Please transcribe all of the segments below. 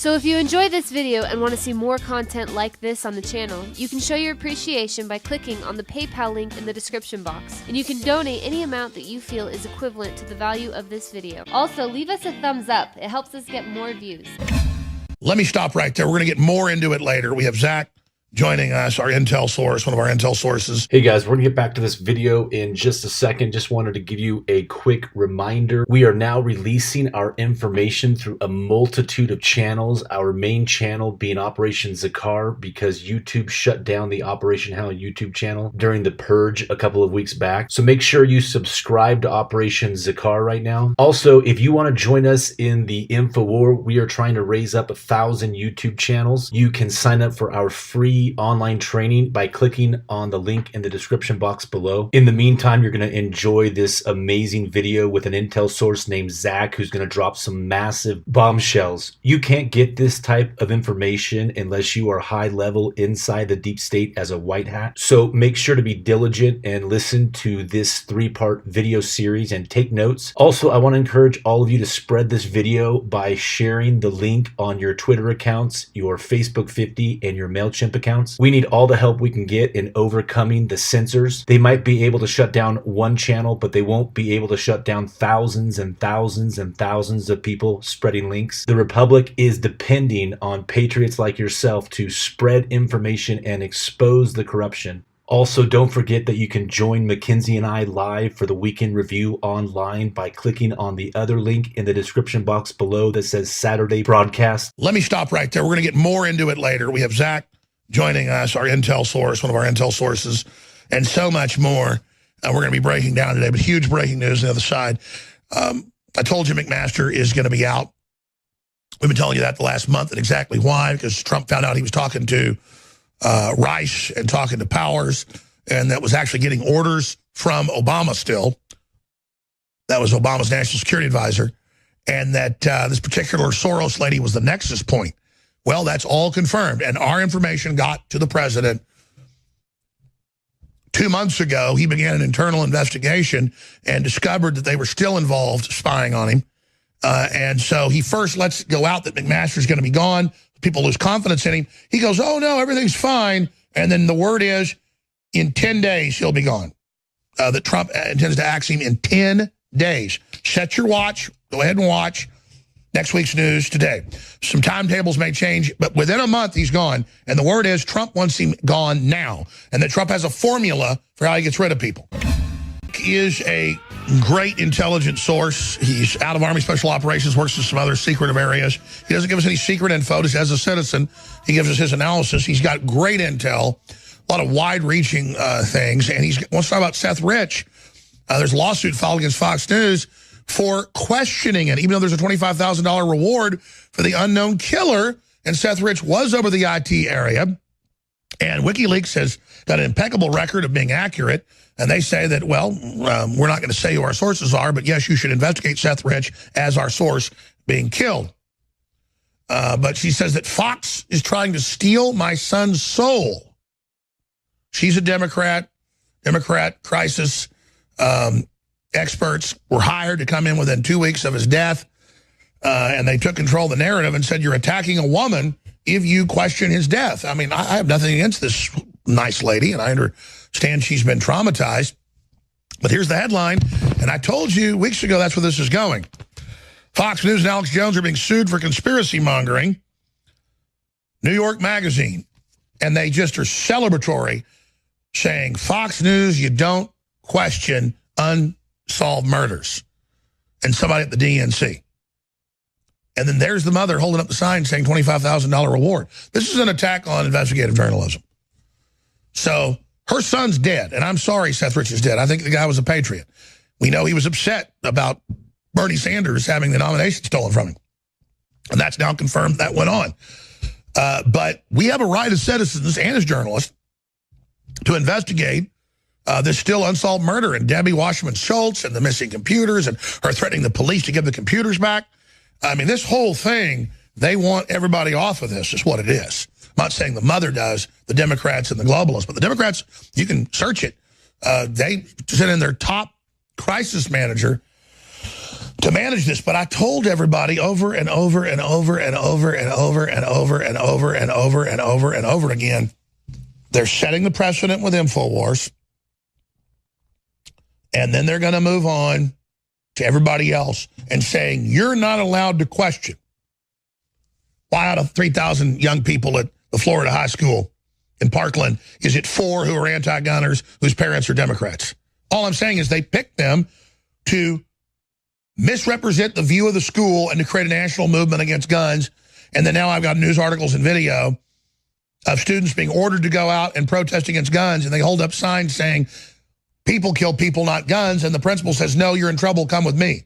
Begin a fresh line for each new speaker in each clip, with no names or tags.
So if you enjoyed this video and want to see more content like this on the channel, you can show your appreciation by clicking on the PayPal link in the description box, and you can donate any amount that you feel is equivalent to the value of this video. Also, leave us a thumbs up. It helps us get more views.
Let me stop right there. We're going to get more into it later. We have Zach joining us, our intel source, one of our intel sources.
Hey guys, we're gonna get back to this video in just a second. Just wanted to give you a quick reminder. We are now releasing our information through a multitude of channels, our main channel being Operation Zakar, because YouTube shut down the Operation Hell YouTube channel during the purge a couple of weeks back. So make sure you subscribe to Operation Zakar right now. Also, if you want to join us in the info war, we are trying to raise up 1,000 YouTube channels. You can sign up for our free online training by clicking on the link in the description box below. In the meantime, you're going to enjoy this amazing video with an intel source named Zach, who's going to drop some massive bombshells. You can't get this type of information unless you are high level inside the deep state as a white hat. So make sure to be diligent and listen to this 3-part video series and take notes. Also, I want to encourage all of you to spread this video by sharing the link on your Twitter accounts, your Facebook 50, and your MailChimp accounts. We need all the help we can get in overcoming the censors. They might be able to shut down one channel, but they won't be able to shut down thousands and thousands and thousands of people spreading links. The Republic is depending on patriots like yourself to spread information and expose the corruption. Also, don't forget that you can join Mackenzie and I live for the weekend review online by clicking on the other link in the description box below that says Saturday broadcast.
Let me stop right there. We're going to get more into it later. We have Zach joining us, our intel source, one of our intel sources, and so much more. We're going to be breaking down today, but huge breaking news on the other side. I told you McMaster is going to be out. We've been telling you that the last month, and exactly why, because Trump found out he was talking to Rice and talking to Powers, and that was actually getting orders from Obama still. That was Obama's national security advisor, and that this particular Soros lady was the nexus point. Well, that's all confirmed, and our information got to the president 2 months ago. He began an internal investigation and discovered that they were still involved spying on him. And so he first lets it go out that McMaster's going to be gone. People lose confidence in him. He goes, oh, no, everything's fine. And then the word is, in 10 days, he'll be gone. That Trump intends to axe him in 10 days. Set your watch. Go ahead and watch next week's news today. Some timetables may change, but within a month, he's gone. And the word is Trump wants him gone now. And that Trump has a formula for how he gets rid of people. He is a great intelligence source. He's out of Army Special Operations, works in some other secretive areas. He doesn't give us any secret info. Just as a citizen, he gives us his analysis. He's got great intel, a lot of wide-reaching things. And he wants to talk about Seth Rich. There's a lawsuit filed against Fox News for questioning it, even though there's a $25,000 reward for the unknown killer. And Seth Rich was over the IT area. And WikiLeaks has got an impeccable record of being accurate. And they say that, well, we're not going to say who our sources are, but yes, you should investigate Seth Rich as our source being killed. But she says that Fox is trying to steal my son's soul. She's a Democrat crisis experts were hired to come in within 2 weeks of his death, and they took control of the narrative and said, you're attacking a woman if you question his death. I mean, I have nothing against this nice lady, and I understand she's been traumatized. But here's the headline, and I told you weeks ago that's where this is going. Fox News and Alex Jones are being sued for conspiracy mongering. New York Magazine, and they just are celebratory, saying, Fox News, you don't question unsolved murders, and somebody at the DNC. And then there's the mother holding up the sign saying $25,000 reward. This is an attack on investigative journalism. So her son's dead, and I'm sorry Seth Rich is dead. I think the guy was a patriot. We know he was upset about Bernie Sanders having the nomination stolen from him, and that's now confirmed that went on. But we have a right as citizens and as journalists to investigate this still unsolved murder, and Debbie Wasserman Schultz and the missing computers and her threatening the police to give the computers back. I mean, this whole thing, they want everybody off of this is what it is. I'm not saying the mother does, the Democrats and the globalists, but the Democrats, you can search it. They sent in their top crisis manager to manage this. But I told everybody over and over and over and over and over and over and over and over and over and over again, they're setting the precedent with InfoWars. And then they're going to move on to everybody else and saying, you're not allowed to question. Why out of 3,000 young people at the Florida high school in Parkland, is it 4 who are anti-gunners whose parents are Democrats? All I'm saying is they picked them to misrepresent the view of the school and to create a national movement against guns. And then now I've got news articles and video of students being ordered to go out and protest against guns, and they hold up signs saying, people kill people, not guns, and the principal says, no, you're in trouble, come with me.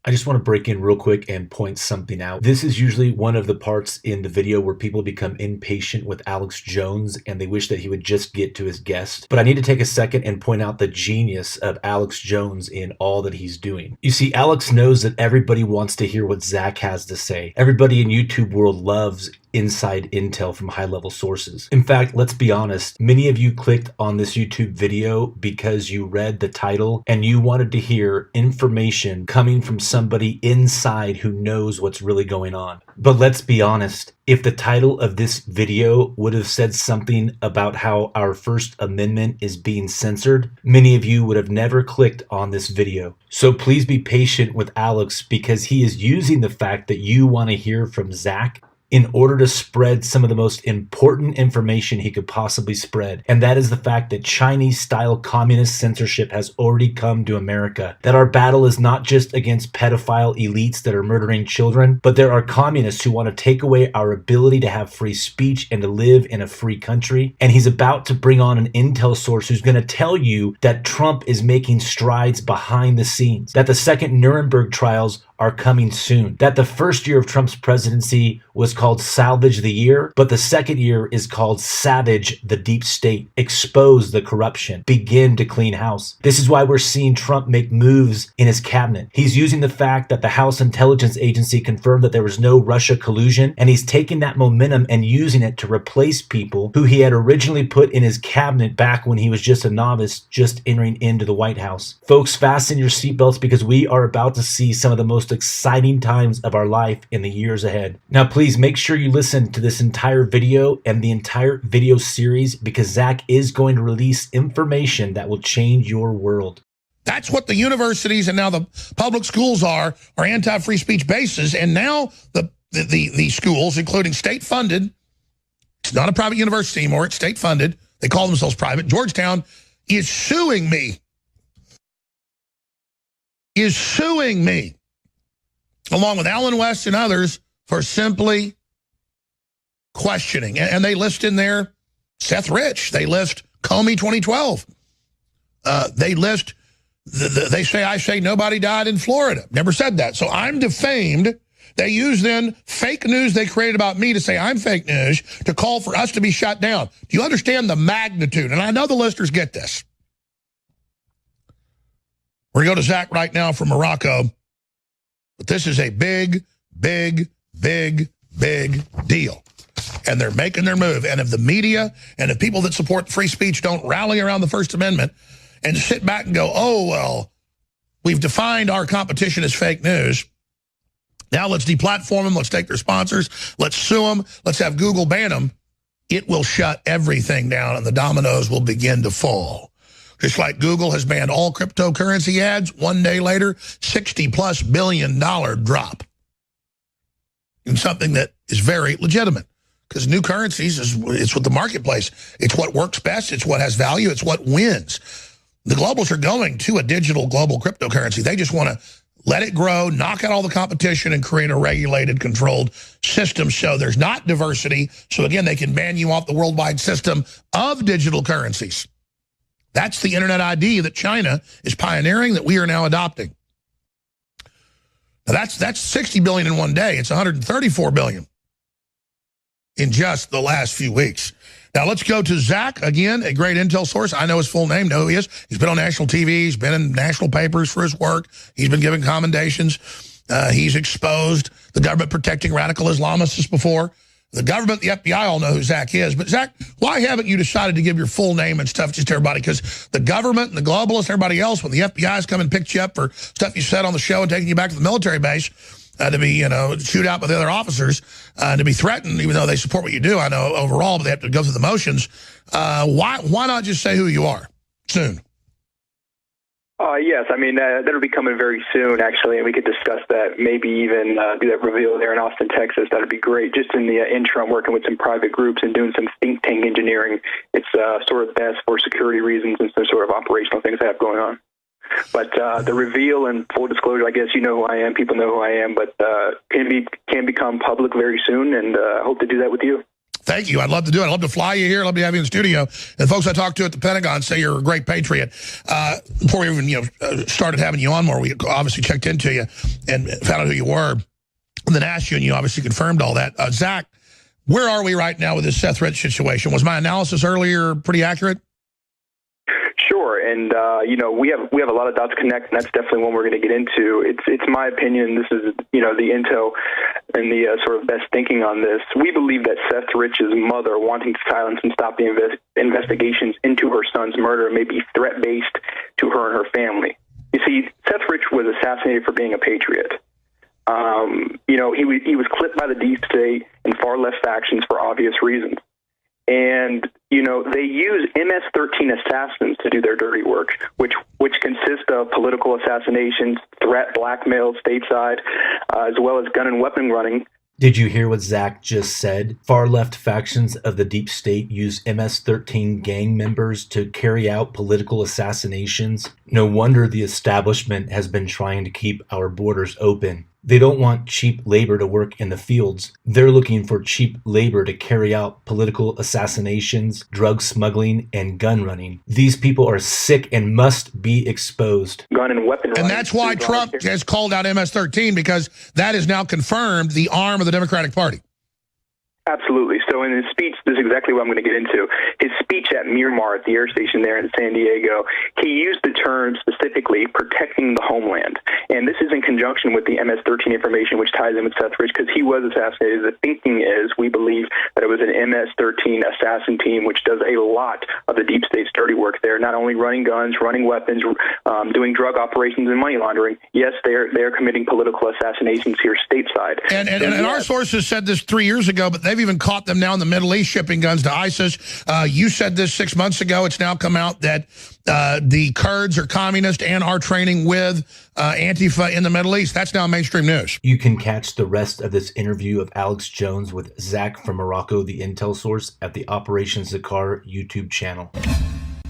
I just want to break in real quick and point something out. This is usually one of the parts in the video where people become impatient with Alex Jones and they wish that he would just get to his guest. But I need to take a second and point out the genius of Alex Jones in all that he's doing. You see, Alex knows that everybody wants to hear what Zach has to say. Everybody in YouTube world loves inside intel from high-level sources. In fact, let's be honest, many of you clicked on this YouTube video because you read the title and you wanted to hear information coming from somebody inside who knows what's really going on. But let's be honest, if the title of this video would have said something about how our First Amendment is being censored, many of you would have never clicked on this video. So please be patient with Alex, because he is using the fact that you want to hear from Zach in order to spread some of the most important information he could possibly spread. And that is the fact that Chinese-style communist censorship has already come to America. That our battle is not just against pedophile elites that are murdering children, but there are communists who want to take away our ability to have free speech and to live in a free country. And he's about to bring on an intel source who's going to tell you that Trump is making strides behind the scenes, that the second Nuremberg trials are coming soon, that the first year of Trump's presidency was called Salvage the Year, but the second year is called Savage the Deep State, expose the corruption, begin to clean house. This is why we're seeing Trump make moves in his cabinet. He's using the fact that the House Intelligence Agency confirmed that there was no Russia collusion, and he's taking that momentum and using it to replace people who he had originally put in his cabinet back when he was just a novice, just entering into the White House. Folks, fasten your seatbelts, because we are about to see some of the most exciting times of our life in the years ahead. Now, please make sure you listen to this entire video and the entire video series, because Zach is going to release information that will change your world.
That's what the universities and now the public schools are anti-free speech bases. And now the schools, including state-funded, it's not a private university anymore, it's state-funded, they call themselves private. Georgetown is suing me. Along with Alan West and others, for simply questioning. And they list in there Seth Rich. They list Comey 2012. They list, they say, I say nobody died in Florida. Never said that. So I'm defamed. They use then fake news they created about me to say I'm fake news, to call for us to be shut down. Do you understand the magnitude? And I know the listeners get this. We're going to go to Zach right now from Morocco. But this is a big, big, big, big deal. And they're making their move. And if the media and if people that support free speech don't rally around the First Amendment and sit back and go, oh, well, we've defined our competition as fake news. Now let's deplatform them. Let's take their sponsors. Let's sue them. Let's have Google ban them. It will shut everything down and the dominoes will begin to fall. Just like Google has banned all cryptocurrency ads, one day later, $60+ billion drop in something that is very legitimate. Because new currencies, it's what the marketplace, it's what works best, it's what has value, it's what wins. The globals are going to a digital global cryptocurrency. They just want to let it grow, knock out all the competition, and create a regulated, controlled system so there's not diversity. So again, they can ban you off the worldwide system of digital currencies. That's the internet ID that China is pioneering, that we are now adopting. Now that's 60 billion in one day. It's 134 billion in just the last few weeks. Now let's go to Zach, again, a great intel source. I know his full name, know who he is. He's been on national TV. He's been in national papers for his work. He's been given commendations. He's exposed the government protecting radical Islamists before. The government, the FBI all know who Zach is. But Zach, why haven't you decided to give your full name and stuff just to everybody? Because the government and the globalists, everybody else, when the FBI's come and picked you up for stuff you said on the show and taking you back to the military base to be, shoot out with the other officers, to be threatened, even though they support what you do, I know overall, but they have to go through the motions. Why not just say who you are soon?
Yes, I mean, that'll be coming very soon, actually, and we could discuss that, maybe even do that reveal there in Austin, Texas. That'd be great. Just in the interim, working with some private groups and doing some think tank engineering. It's sort of best for security reasons and some sort of operational things I have going on. But the reveal and full disclosure, I guess you know who I am, people know who I am, but can become public very soon, and I hope to do that with you.
Thank you. I'd love to do it. I'd love to fly you here. I'd love to have you in the studio. And folks I talked to at the Pentagon say you're a great patriot. Before we even started having you on more, we obviously checked into you and found out who you were, and then asked you, and you obviously confirmed all that. Zach, where are we right now with this Seth Rich situation? Was my analysis earlier pretty accurate?
Sure, and we have a lot of dots connect, and that's definitely one we're going to get into. It's my opinion. This is the intel and the sort of best thinking on this. We believe that Seth Rich's mother, wanting to silence and stop the investigations into her son's murder, may be threat based to her and her family. You see, Seth Rich was assassinated for being a patriot. He was clipped by the deep state and far left factions for obvious reasons. And, they use MS-13 assassins to do their dirty work, which consist of political assassinations, threat, blackmail stateside, as well as gun and weapon running.
Did you hear what Zach just said? Far-left factions of the deep state use MS-13 gang members to carry out political assassinations. No wonder the establishment has been trying to keep our borders open. They don't want cheap labor to work in the fields. They're looking for cheap labor to carry out political assassinations, drug smuggling, and gun running. These people are sick and must be exposed.
Gun and weapon running.
And that's why Trump has called out MS-13, because that is now confirmed the arm of the Democratic Party.
Absolutely. So in his speech, this is exactly what I'm going to get into. His speech at Miramar, at the air station there in San Diego, he used the term specifically protecting the homeland. And this is in conjunction with the MS-13 information, which ties in with Seth Rich, because he was assassinated. The thinking is, we believe, that it was an MS-13 assassin team, which does a lot of the deep state's dirty work there, not only running guns, running weapons, doing drug operations and money laundering. Yes, they are committing political assassinations here stateside.
And our sources said this 3 years ago, but they've even caught them now in the Middle East shipping guns to ISIS. You said this 6 months ago. It's now come out that the Kurds are communist and are training with Antifa in the Middle East. That's now mainstream news.
You can catch the rest of this interview of Alex Jones with Zach from Morocco, the intel source, at the Operation Zakar YouTube channel.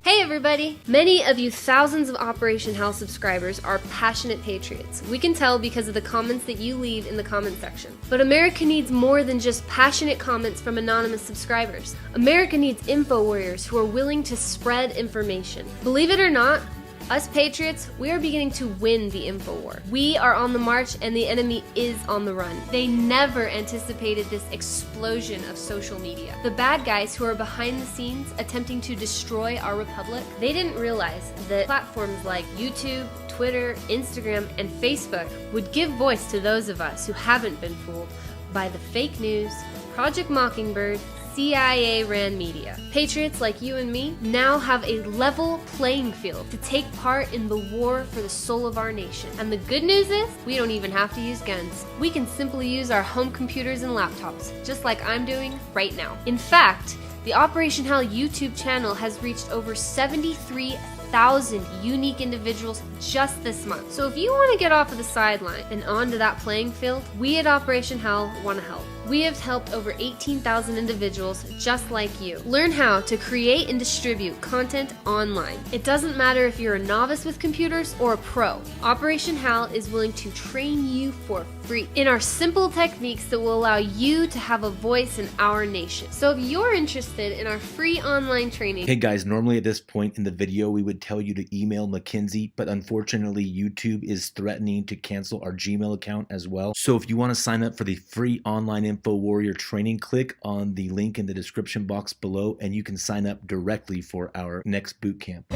Hey everybody! Many of you thousands of Operation Hal subscribers are passionate patriots. We can tell because of the comments that you leave in the comment section. But America needs more than just passionate comments from anonymous subscribers. America needs info warriors who are willing to spread information. Believe it or not, us patriots, we are beginning to win the info war. We are on the march and the enemy is on the run. They never anticipated this explosion of social media. The bad guys who are behind the scenes attempting to destroy our republic, they didn't realize that platforms like YouTube, Twitter, Instagram, and Facebook would give voice to those of us who haven't been fooled by the fake news, Project Mockingbird, CIA-ran media. Patriots like you and me now have a level playing field to take part in the war for the soul of our nation. And the good news is, we don't even have to use guns. We can simply use our home computers and laptops, just like I'm doing right now. In fact, the Operation Hal YouTube channel has reached over 73,000 unique individuals just this month. So if you want to get off of the sideline and onto that playing field, we at Operation Hal want to help. We have helped over 18,000 individuals just like you learn how to create and distribute content online. It doesn't matter if you're a novice with computers or a pro. Operation Hal is willing to train you for free in our simple techniques that will allow you to have a voice in our nation. So if you're interested in our free online training...
Hey guys, normally at this point in the video we would tell you to email McKinsey, but unfortunately YouTube is threatening to cancel our Gmail account as well. So if you want to sign up for the free online Info Warrior training, click on the link in the description box below and you can sign up directly for our next boot camp.